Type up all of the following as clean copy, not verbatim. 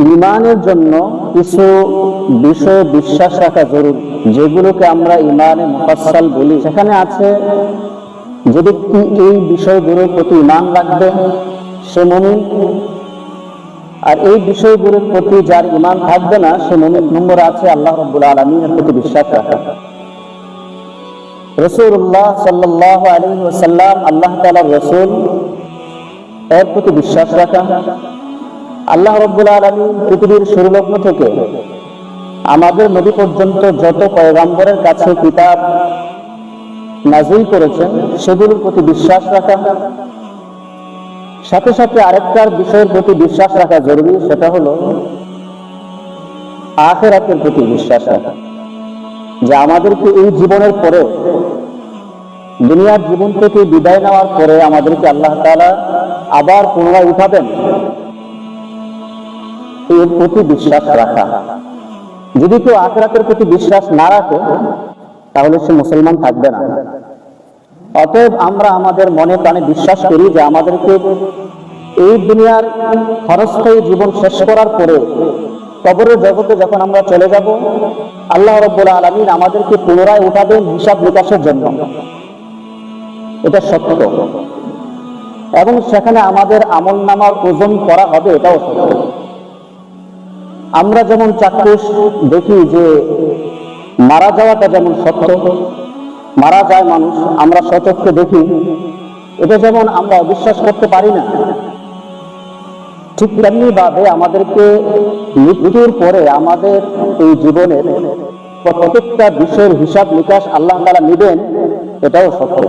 ঈমানের জন্য কিছু বিষয়ে বিশ্বাস রাখা জরুরি, যেগুলোকে আমরা ঈমানে মুফাসসাল বলি। সেখানে আছে যে ব্যক্তি এই বিষয়গুলোর প্রতি ঈমান রাখবে সে মুমিন, আর এই বিষয়গুলোর প্রতি যার ঈমান থাকবে না সে মুমিন। নম্বরে আছে আল্লাহ রাব্বুল আলামিনের প্রতি বিশ্বাস রাখা, রাসূলুল্লাহ সাল্লাল্লাহু আলাইহি ওয়াসাল্লাম আল্লাহ তাআলার রাসূল, এর প্রতি বিশ্বাস রাখা। আল্লাহ রাব্বুল আলামিন পৃথিবীর শুরুলগ্ন থেকে আমাদের নবী পর্যন্ত যত পয়গম্বরের কাছে কিতাব নাযিল করেছেন সেগুলোর প্রতি বিশ্বাস রাখা। সাথে সাথে আরেকটা বিষয়ের প্রতি বিশ্বাস রাখা জরুরি, সেটা হলো আখিরাতের প্রতি বিশ্বাস রাখা, যে আমাদেরকে এই জীবনের পরে, দুনিয়ার জীবন থেকে বিদায় নেওয়ার পরে আমাদেরকে আল্লাহ তাআলা আবার পুনরায় উঠাবেন, এর প্রতি বিশ্বাস রাখা। যদি কেউ আখিরাতের প্রতি বিশ্বাস না রাখে তাহলে সে মুসলমান থাকবে না। অতএব আমরা আমাদের মনে প্রাণে বিশ্বাস করি যে আমাদেরকে এই দুনিয়ার ক্ষণস্থায়ী জীবন শেষ করার পরে কবরের জগতে যখন আমরা চলে যাব, আল্লাহ রাব্বুল আলামিন আমাদেরকে পুনরায় উঠাবেন হিসাব নিকাশের জন্য। এটা সত্য, এবং সেখানে আমাদের আমলনামার ওজন করা হবে, এটাও সত্য। আমরা যেমন চাক্ষুষ দেখি যে মারা যাওয়াটা যেমন সত্য, মারা যায় মানুষ, আমরা সচক্ষে দেখি, এটা যেমন আমরা অবিশ্বাস করতে পারি না, ঠিক তেমনি ভাবে আমাদেরকে মৃত্যুর পরে আমাদের এই জীবনের প্রত্যেকটা বিষয়ের হিসাব নিকাশ আল্লাহ তাআলা নেবেন, এটাও সত্য।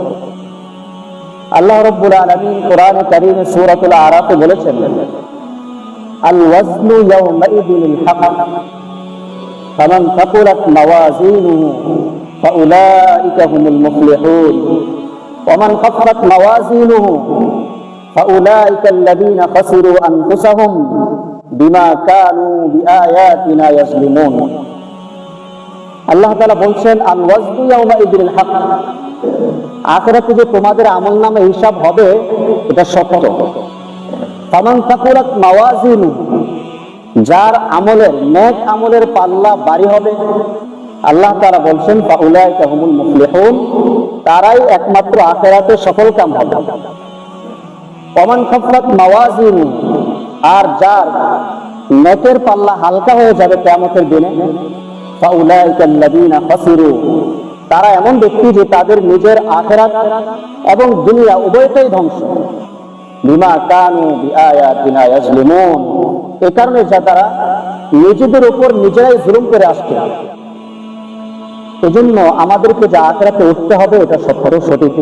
আল্লাহ রাব্বুল আলামিন কোরআনে কারীমে সূরাতুল আরাফে বলেছেন, আল ওয়াজনু ইয়াওমাইযিনিল হক ফামান থাকুলাত মাওয়াজিনুহু ফাউলাইকা হুমুল মুফলিহুন ওয়া মান খাফফাত মাওয়াজিনুহু ফাউলাইকা আল্লাযীনা খাসিরু আনফুসাহুম বিমা কানু বিআয়াতিনা ইয়াজলিমুন। আল্লাহ তাআলা বলছেন, আল ওয়াজনু ইয়াওমাইযিনিল হক, আখিরাতে যে তোমাদের আমলনামা হিসাব হবে এটা সত্য। ফামান থাকুলাত মাওয়াজিনুহু, যার আমলের নেক আমলের পাল্লা ভারী হবে, আল্লাহ তাআলা বলছেন ফাউলাইকা হুমুল মুফলিহুন, তারাই একমাত্র আখিরাতে সফলকাম হবে। ওমান খাফফাত মাওয়াজিনুহু, আর যার নেকের পাল্লা হালকা হয়ে যাবে কিয়ামতের দিনে, ফাউলাইকা আল্লাযীনা খাসিরু, তারা এমন ব্যক্তি যে তাদের নিজের আখিরাত এবং দুনিয়া উভয়টাই ধ্বংস। বিমা কানু বিআয়াতিনা ইয়াজলিমুন, এই কারণে যা তারা নিজেদের উপর নিজেরাই জুলুম করে আসছে। এজন্য আমাদেরকে যে আখিরাতে উঠতে হবে এটা সত্য সঠিক।